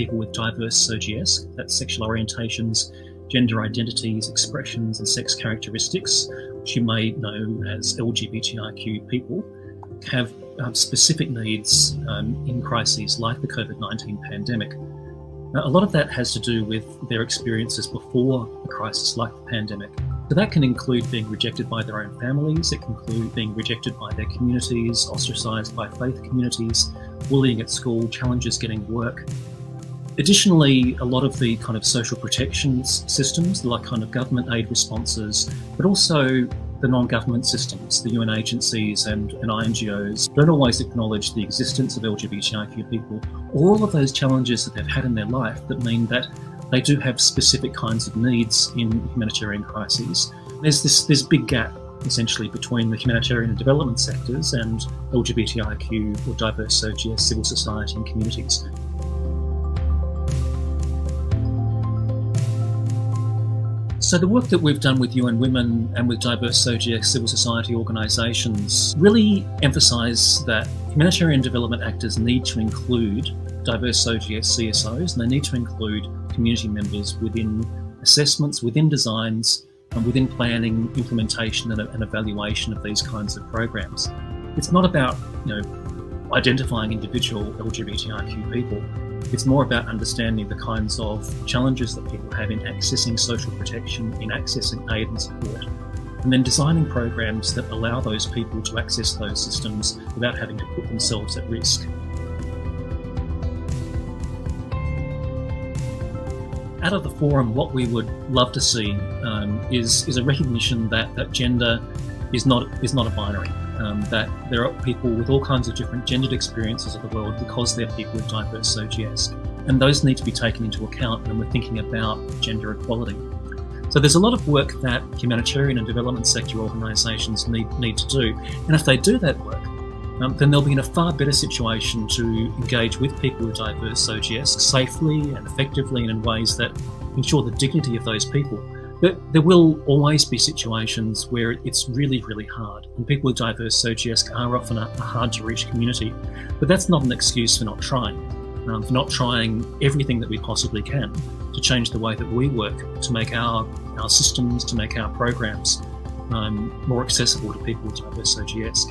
people with diverse SOGS, that's sexual orientations, gender identities, expressions and sex characteristics, which you may know as LGBTIQ people, have specific needs in crises like the COVID-19 pandemic. Now, a lot of that has to do with their experiences before a crisis like the pandemic. So that can include being rejected by their own families, it can include being rejected by their communities, ostracised by faith communities, bullying at school, challenges getting work. Additionally, a lot of the kind of social protections systems, like kind of government aid responses, but also the non-government systems, the UN agencies and INGOs, don't always acknowledge the existence of LGBTIQ people, or all of those challenges that they've had in their life that mean that they do have specific kinds of needs in humanitarian crises. There's this big gap, essentially, between the humanitarian and development sectors and LGBTIQ or diverse SOGS civil society and communities. So the work that we've done with UN Women and with diverse SOGS civil society organisations really emphasise that humanitarian development actors need to include diverse SOGS CSOs, and they need to include community members within assessments, within designs, and within planning, implementation and evaluation of these kinds of programs. It's not about, identifying individual LGBTIQ people. It's more about understanding the kinds of challenges that people have in accessing social protection, in accessing aid and support, and then designing programs that allow those people to access those systems without having to put themselves at risk. Out of the forum, what we would love to see is a recognition that gender is not a binary. That there are people with all kinds of different gendered experiences of the world because they're people with diverse SOGS, and those need to be taken into account when we're thinking about gender equality. So there's a lot of work that humanitarian and development sector organisations need to do, and if they do that work, then they'll be in a far better situation to engage with people with diverse SOGS safely and effectively and in ways that ensure the dignity of those people. But there will always be situations where it's really, really hard, and people with diverse SOGS are often a hard-to-reach community. But that's not an excuse for not trying everything that we possibly can to change the way that we work, to make our systems, to make our programs more accessible to people with diverse SOGS.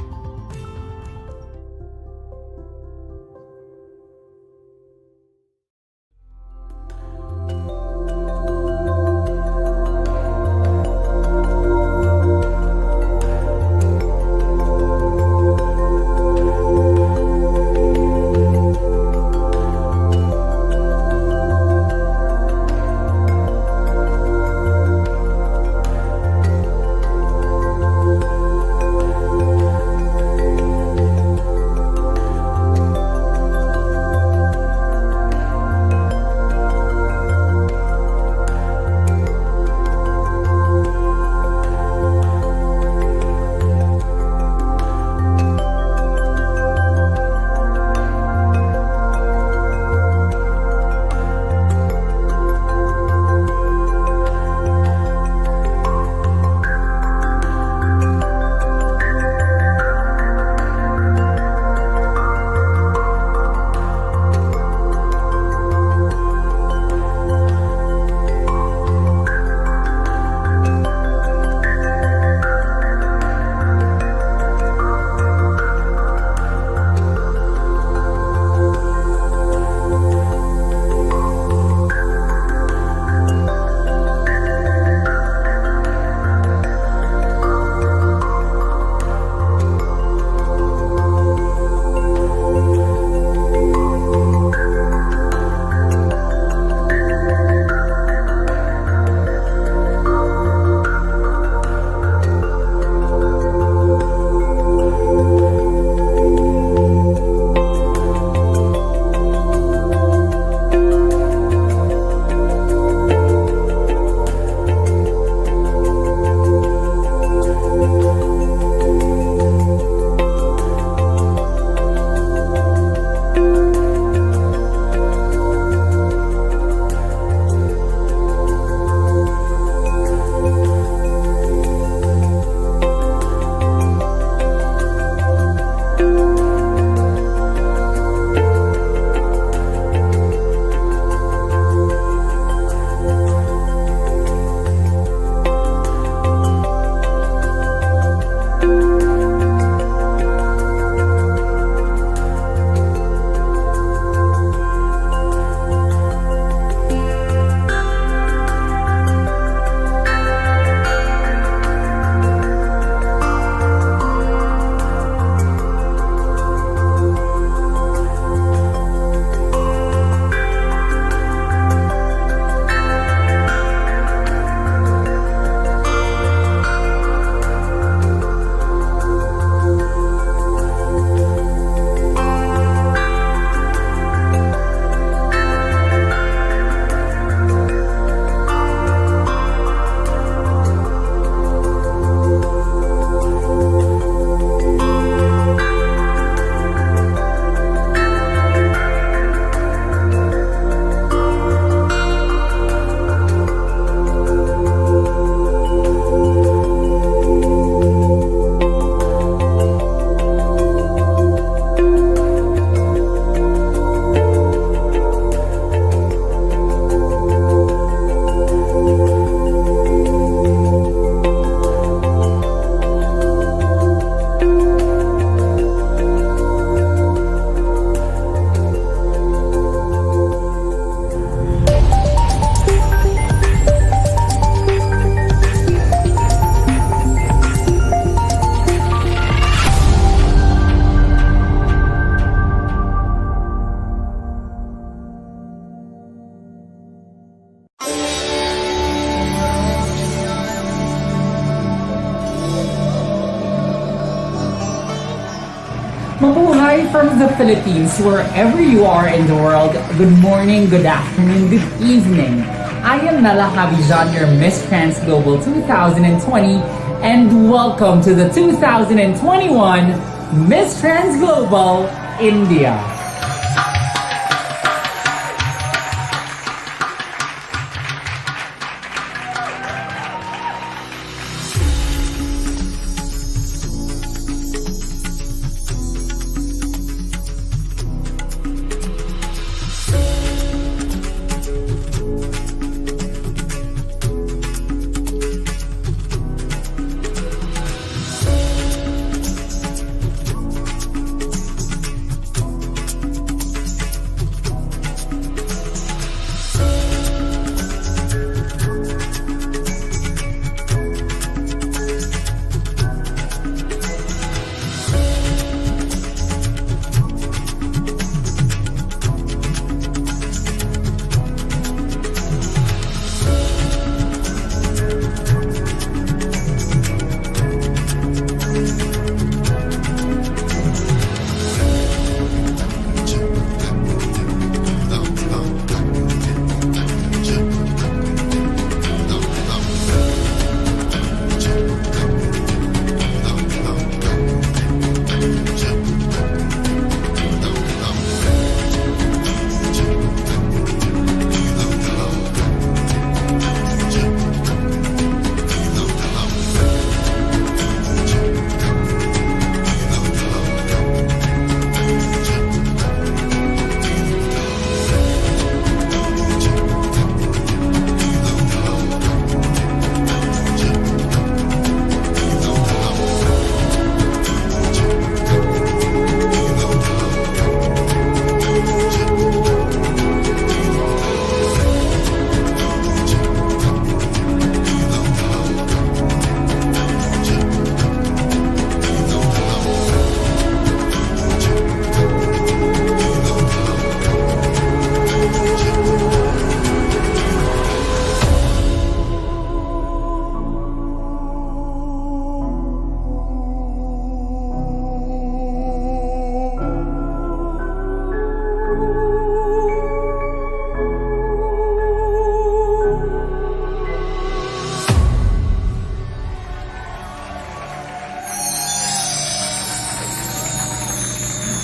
Mabuhay from the Philippines, wherever you are in the world. Good morning, good afternoon, good evening. I am MELA HABIJAN, your Miss Trans Global 2020, and welcome to the 2021 Miss Trans Global India.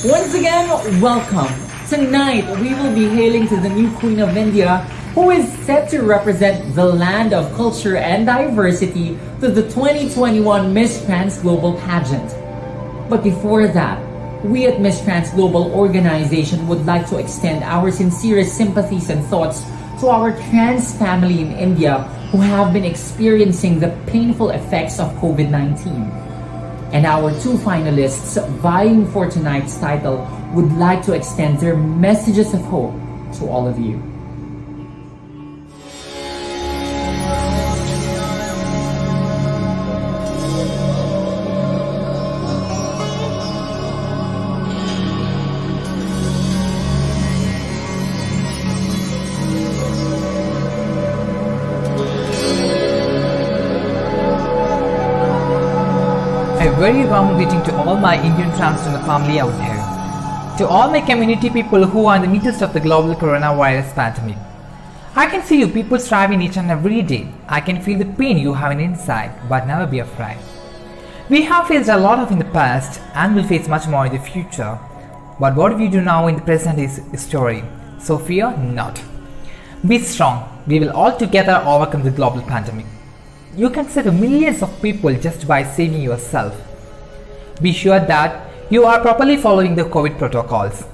Once again, welcome. Tonight, we will be hailing to the new Queen of India, who is set to represent the land of culture and diversity to the 2021 Miss Trans Global Pageant. But before that, we at Miss Trans Global Organization would like to extend our sincerest sympathies and thoughts to our trans family in India who have been experiencing the painful effects of COVID-19. And our two finalists vying for tonight's title would like to extend their messages of hope to all of you. A very warm greeting to all my Indian transgender family out there. To all my community people who are in the midst of the global coronavirus pandemic. I can see you people striving each and every day. I can feel the pain you have inside, but never be afraid. We have faced a lot of in the past and will face much more in the future. But what we do now in the present is history. So fear not. Be strong. We will all together overcome the global pandemic. You can save millions of people just by saving yourself. Be sure that you are properly following the COVID protocols.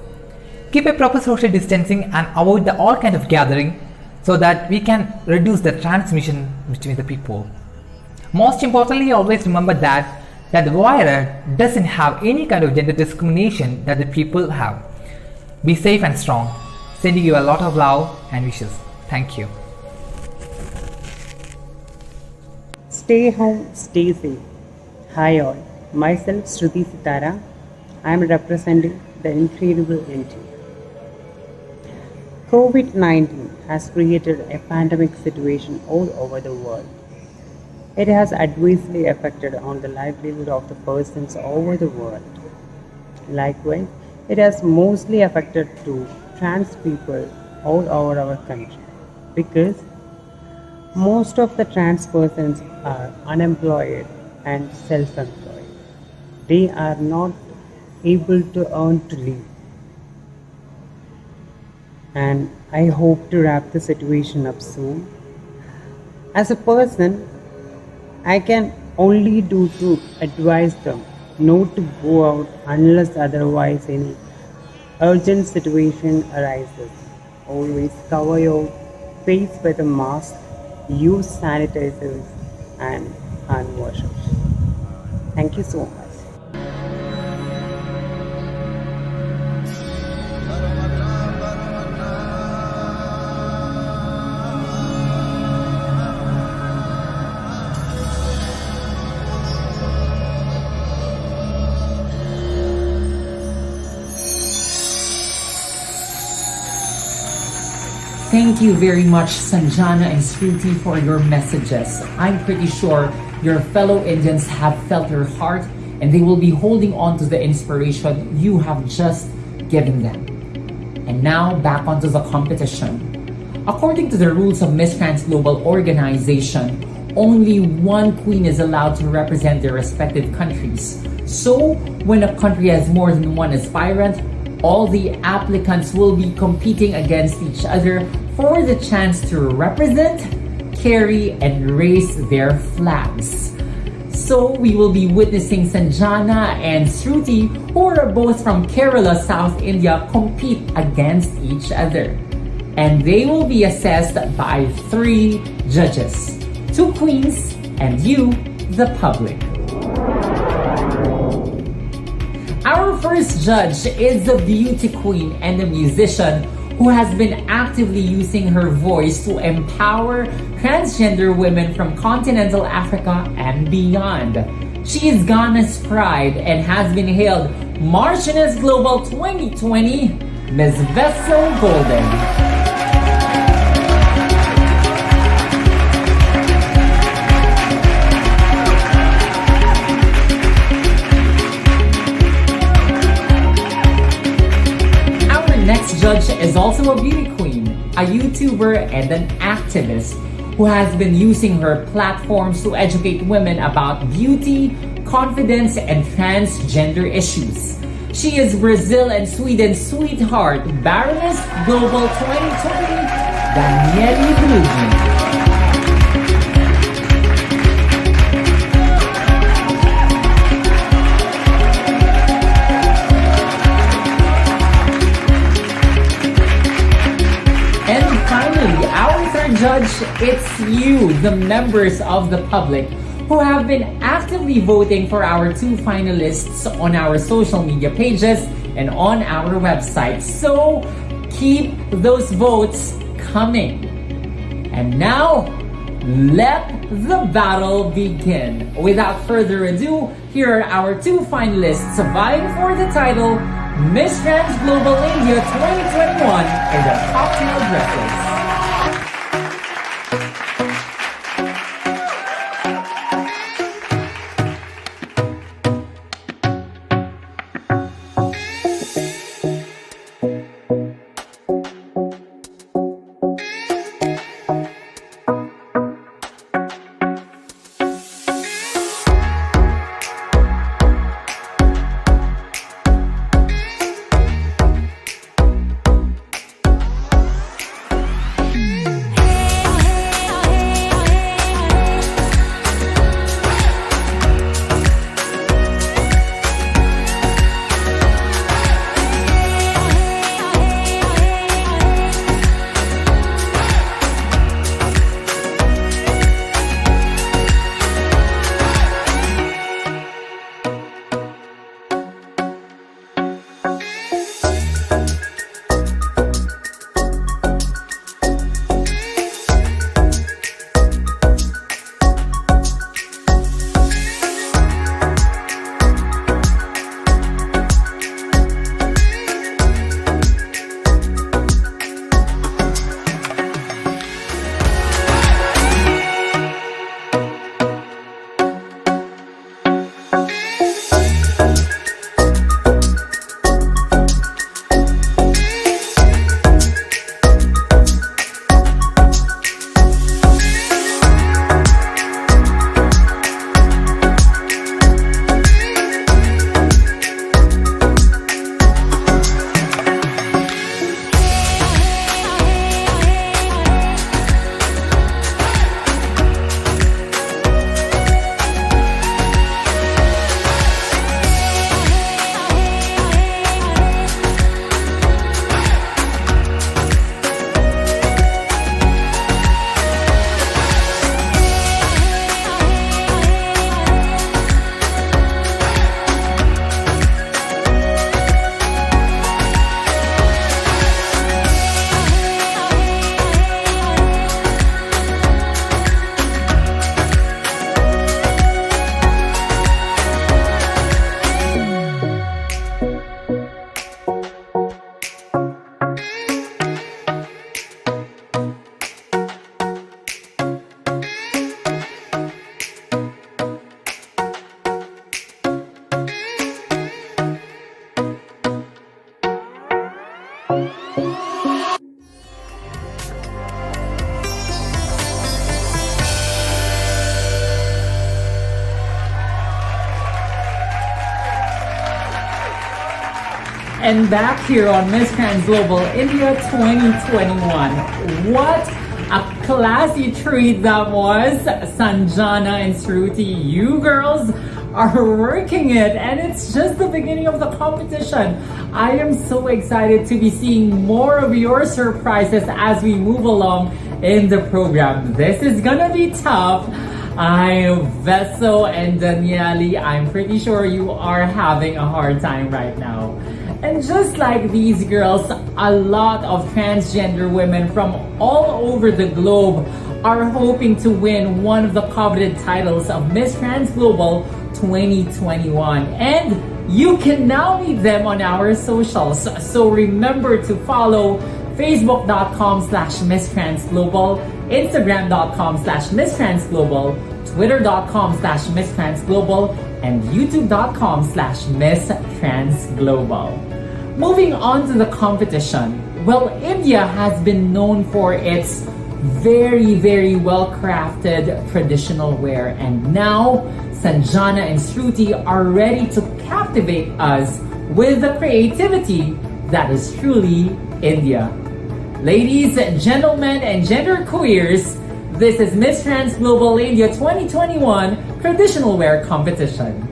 Keep a proper social distancing and avoid all kind of gathering so that we can reduce the transmission between the people. Most importantly, always remember that the virus doesn't have any kind of gender discrimination that the people have. Be safe and strong. Sending you a lot of love and wishes. Thank you. Stay home, stay safe. Hi all, myself Shruti Sitara. I am representing the incredible India. COVID-19 has created a pandemic situation all over the world. It has adversely affected on the livelihood of the persons over the world. Likewise, it has mostly affected to trans people all over our country because most of the trans persons are unemployed and self-employed. They are not able to earn to live. And I hope to wrap the situation up soon. As a person, I can only do to advise them not to go out unless otherwise any urgent situation arises. Always cover your face with a mask, use sanitizers and hand washers. Thank you so much. Thank you very much, Sanjana and Shruti, for your messages. I'm pretty sure your fellow Indians have felt your heart and they will be holding on to the inspiration you have just given them. And now, back onto the competition. According to the rules of Miss Trans Global Organization, only one queen is allowed to represent their respective countries. So, when a country has more than one aspirant, all the applicants will be competing against each other for the chance to represent, carry, and raise their flags. So we will be witnessing Sanjana and Shruti, who are both from Kerala, South India, compete against each other. And they will be assessed by 3 judges, 2 queens, and you, the public. Our first judge is the beauty queen and a musician who has been actively using her voice to empower transgender women from continental Africa and beyond. She is Ghana's pride and has been hailed Marchioness Global 2020 Miss Vessel Golden. Next judge is also a beauty queen, a YouTuber, and an activist who has been using her platforms to educate women about beauty, confidence, and transgender issues. She is Brazil and Sweden's sweetheart, Baroness Global 2020, Daniele Bruggen. Judge, it's you, the members of the public, who have been actively voting for our 2 finalists on our social media pages and on our website. So keep those votes coming. And now, let the battle begin. Without further ado, here are our 2 finalists vying for the title Miss Trans Global India 2021 in the cocktail dresses. and back here on Miss Trans Global India 2021. What a classy treat that was. Sanjana and Shruti, you girls are working it, and it's just the beginning of the competition. I am so excited to be seeing more of your surprises as we move along in the program. This is gonna be tough. Veso and Daniele, I'm pretty sure you are having a hard time right now. And just like these girls, a lot of transgender women from all over the globe are hoping to win one of the coveted titles of Miss Trans Global 2021. And you can now meet them on our socials. So remember to follow facebook.com/misstransglobal, instagram.com/misstransglobal, twitter.com/misstransglobal, and youtube.com/misstransglobal. Moving on to the competition. Well, India has been known for its very well-crafted traditional wear, and now Sanjana and Shruti are ready to captivate us with the creativity that is truly India. Ladies, gentlemen, and genderqueers, this is Miss Trans Global India 2021 Traditional Wear Competition.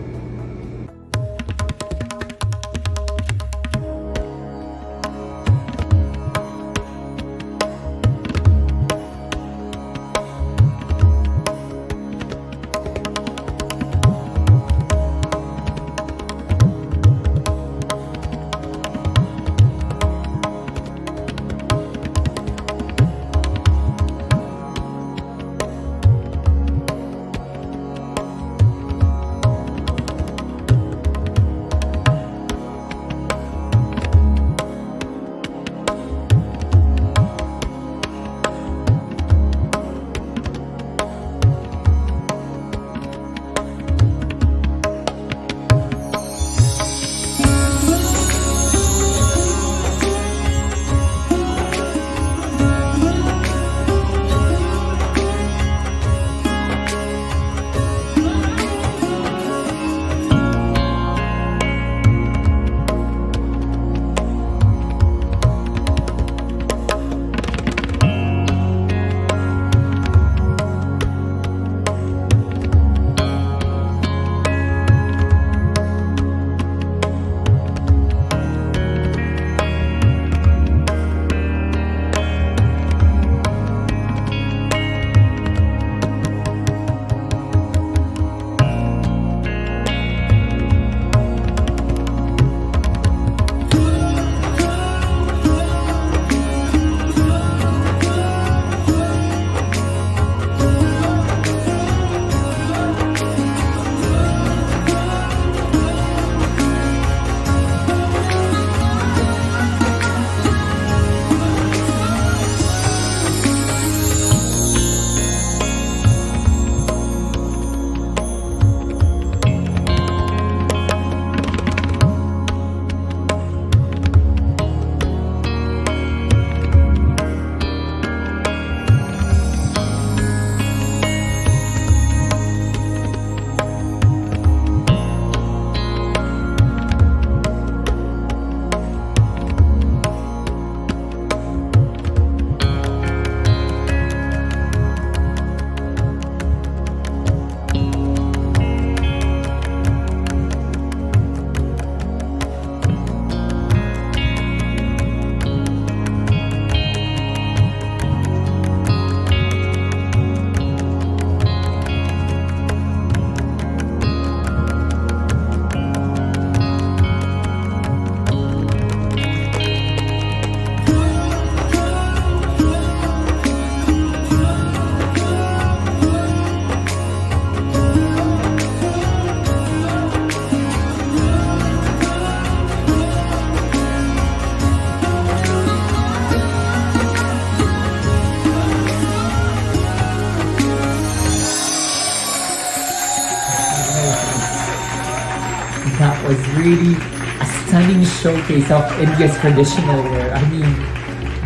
That was really a stunning showcase of India's traditional wear. I mean,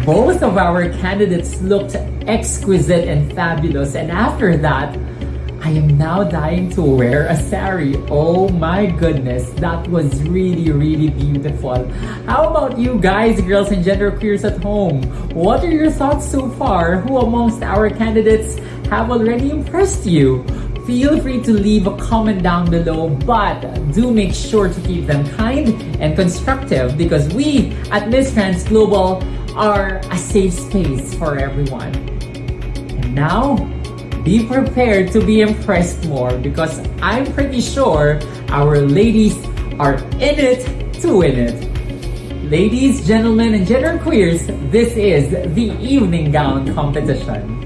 both of our candidates looked exquisite and fabulous. And after that, I am now dying to wear a sari. Oh my goodness, that was really beautiful. How about you guys, girls and genderqueers at home? What are your thoughts so far? Who amongst our candidates have already impressed you? Feel free to leave a comment down below, but do make sure to keep them kind and constructive because we at Miss Trans Global are a safe space for everyone. And now, be prepared to be impressed more because I'm pretty sure our ladies are in it to win it. Ladies, gentlemen, and genderqueers, this is the evening gown competition.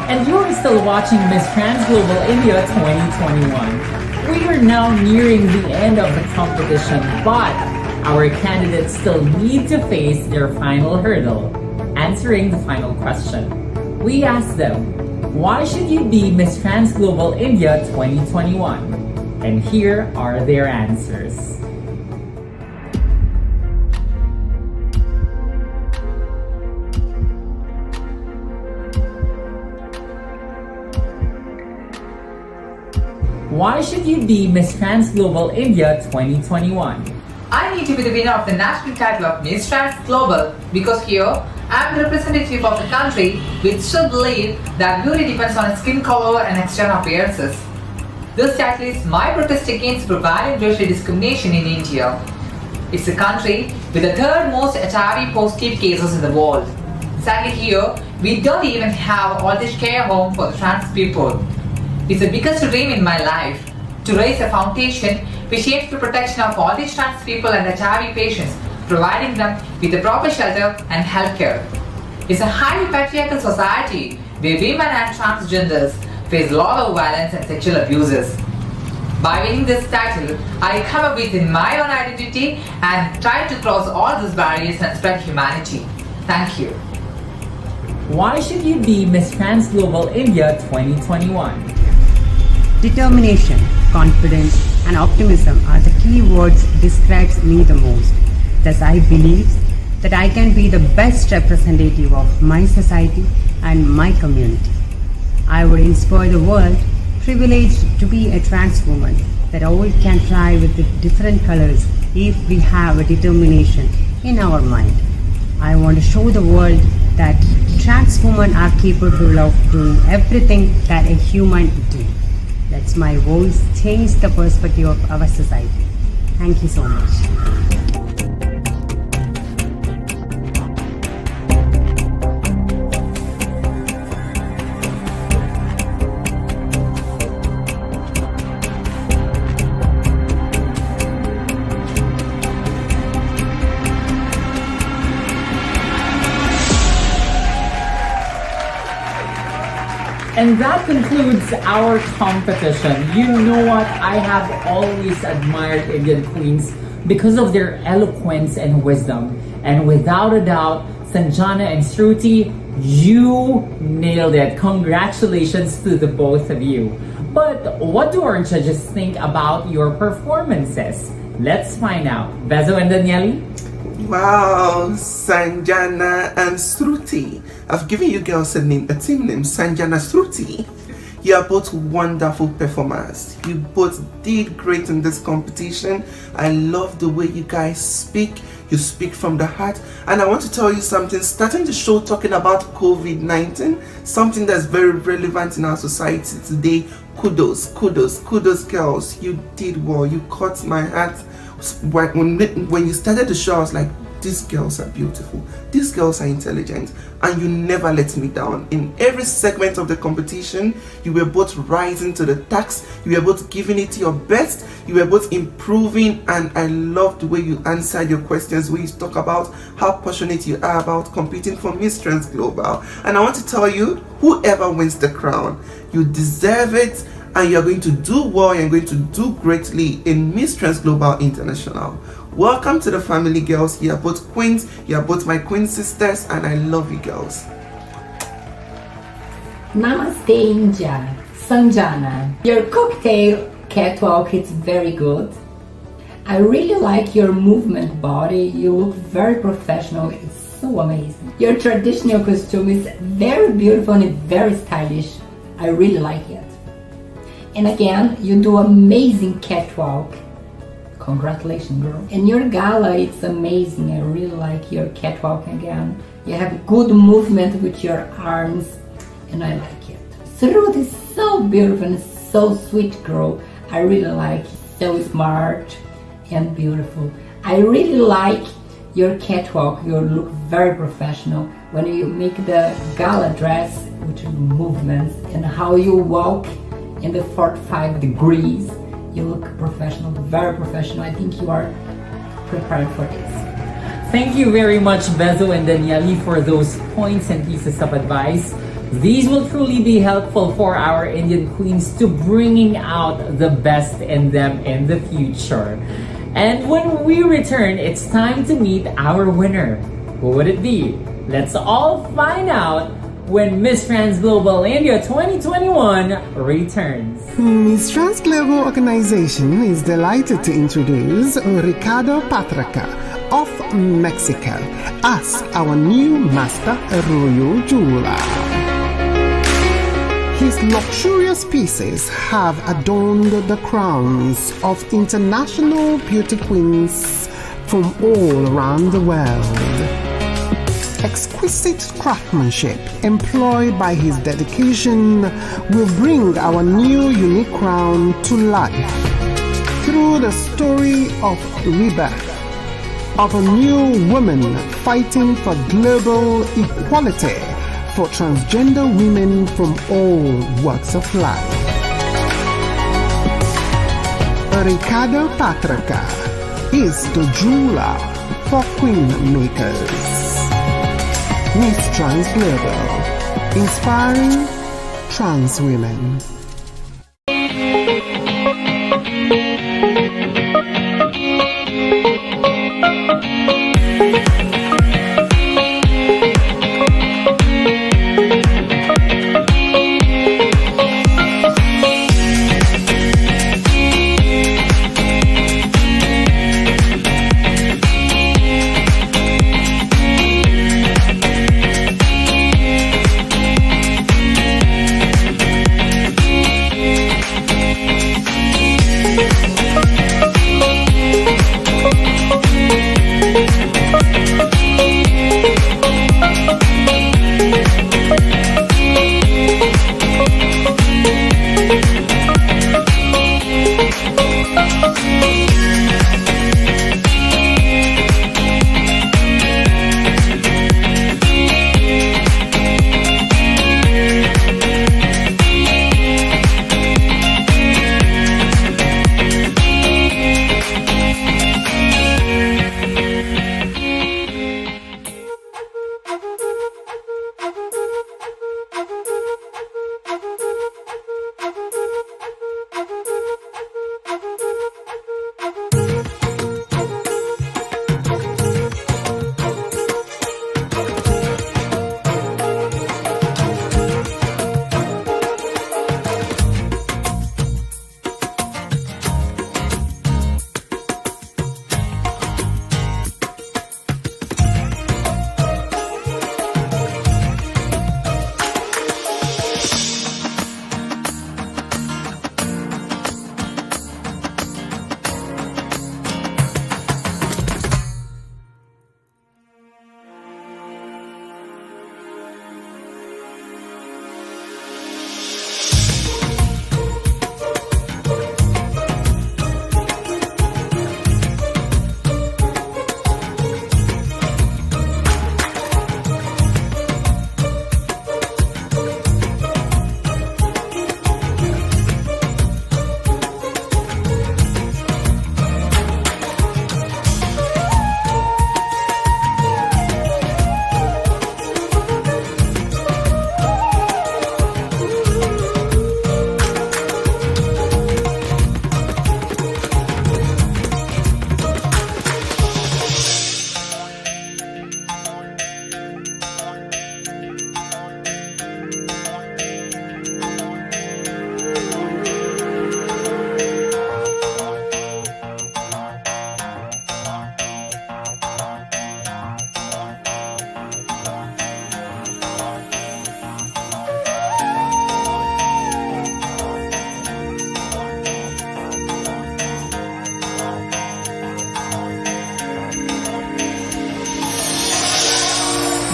And you're still watching Miss Trans Global India 2021. We are now nearing the end of the competition, but our candidates still need to face their final hurdle, answering the final question. We asked them, why should you be Miss Trans Global India 2021? And here are their answers. Why should you be Miss Trans Global India 2021? I need to be the winner of the national title of Miss Trans Global because here I am the representative of the country which still believe that beauty depends on skin color and external appearances. This title is my protest against prevailing racial discrimination in India. It's a country with the third most HIV positive cases in the world. Sadly here, we don't even have all this care home for the trans people. It's the biggest dream in my life to raise a foundation which aims to protection of all these trans people and HIV patients, providing them with the proper shelter and healthcare. It's a highly patriarchal society where women and transgenders face a lot of violence and sexual abuses. By winning this title, I come up with my own identity and try to cross all these barriers and spread humanity. Thank you. Why should you be Miss Trans Global India 2021? Determination, confidence, and optimism are the key words describes me the most. Thus, I believe that I can be the best representative of my society and my community. I would inspire the world, privileged to be a trans woman, that all can fly with the different colors if we have a determination in our mind. I want to show the world that trans women are capable of doing everything that a human do. Let's my voice change the perspective of our society. Thank you so much. And that concludes our competition. You know what? I have always admired Indian queens because of their eloquence and wisdom. And without a doubt, Sanjana and Shruti, you nailed it. Congratulations to the both of you. But what do our judges think about your performances? Let's find out. Bezo and Daniele? Wow, Sanjana and Shruti. I've given you girls a team name, Sanjana Shruti. You are both wonderful performers. You both did great in this competition. I love the way you guys speak. You speak from the heart. And I want to tell you something, starting the show talking about COVID-19, something that's very relevant in our society today. Kudos, kudos, kudos girls. You did well. You caught my heart. When you started the show, I was like, these girls are beautiful, these girls are intelligent, and you never let me down. In every segment of the competition, you were both rising to the task, you were both giving it your best, you were both improving, and I love the way you answered your questions, when you talk about how passionate you are about competing for Miss Trans Global. And I want to tell you, whoever wins the crown, you deserve it, and you're going to do well, you're going to do greatly in Miss Trans Global International. Welcome to the family, girls. You are both queens, you are both my queen sisters, and I love you girls. Namaste India, Sanjana. Your cocktail catwalk is very good. I really like your movement body, you look very professional, it's so amazing. Your traditional costume is very beautiful and very stylish, I really like it. And again, you do amazing catwalk. Congratulations, girl. And your gala, it's amazing. I really like your catwalk again. You have good movement with your arms, and I like it. Shruti is so beautiful and so sweet girl. I really like it. So smart and beautiful. I really like your catwalk. You look very professional. When you make the gala dress with your movements and how you walk in the 45 degrees, you look professional, very professional. I think you are prepared for this. Thank you very much, Bezo and Daniele, for those points and pieces of advice. These will truly be helpful for our Indian queens to bringing out the best in them in the future. And when we return, it's time to meet our winner. Who would it be? Let's all find out when Miss Trans Global India 2021 returns. Miss Trans Global Organization is delighted to introduce Ricardo Patraca of Mexico as our new Master Royal Jeweler. His luxurious pieces have adorned the crowns of international beauty queens from all around the world. exquisite craftsmanship employed by his dedication will bring our new unique crown to life through the story of rebirth, of a new woman fighting for global equality for transgender women from all walks of life. Ricardo Patrica is the jeweler for queen makers. Miss Trans Global, inspiring trans women.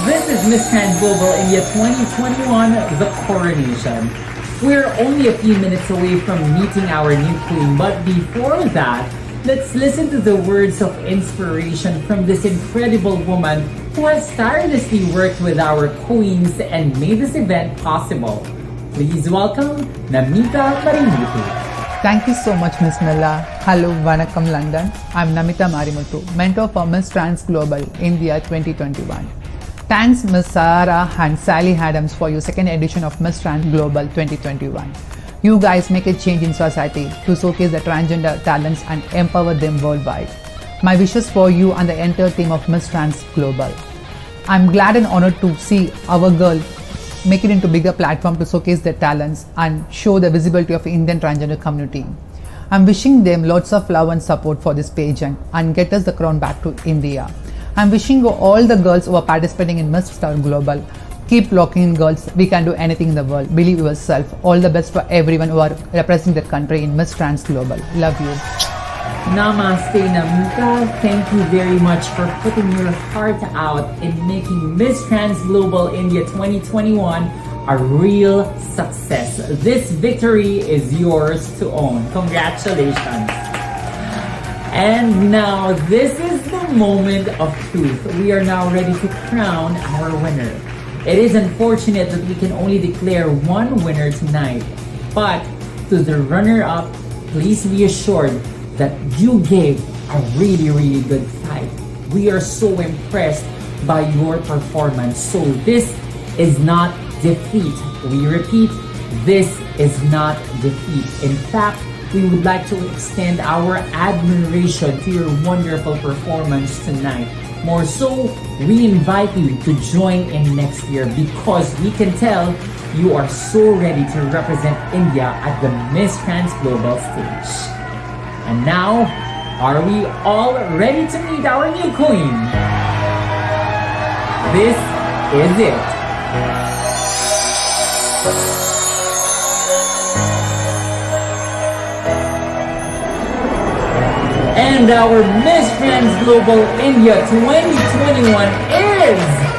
This is Miss Trans Global India 2021, the coronation. We're only a few minutes away from meeting our new queen, but before that, let's listen to the words of inspiration from this incredible woman who has tirelessly worked with our queens and made this event possible. Please welcome Namita Marimutu. Thank you so much, Miss MELA. Hello, Vanakkam London. I'm Namita Marimutu, mentor for Miss Trans Global India 2021. Thanks Miss Sarah and Sally Adams for your second edition of Miss Trans Global 2021. You guys make a change in society to showcase the transgender talents and empower them worldwide. My wishes for you and the entire team of Miss Trans Global. I'm glad and honored to see our girl make it into bigger platform to showcase their talents and show the visibility of Indian transgender community. I'm wishing them lots of love and support for this pageant and get us the crown back to India. I'm wishing you all the girls who are participating in Miss Star Global. Keep locking in, girls. We can do anything in the world. Believe yourself. All the best for everyone who are representing their country in Miss Trans Global. Love you. Namaste, Namika. Thank you very much for putting your heart out in making Miss Trans Global India 2021 a real success. This victory is yours to own. Congratulations. And now, this is the moment of truth. We are now ready to crown our winner. It is unfortunate that we can only declare one winner tonight, but to the runner-up, please be assured that you gave a really good fight. We are so impressed by your performance. So this is not defeat. We repeat, this is not defeat. In fact, we would like to extend our admiration to your wonderful performance tonight. More so, we invite you to join in next year because we can tell you are so ready to represent India at the Miss Trans Global stage. And now, are we all ready to meet our new queen? This is it. And our Miss Trans Global India 2021 is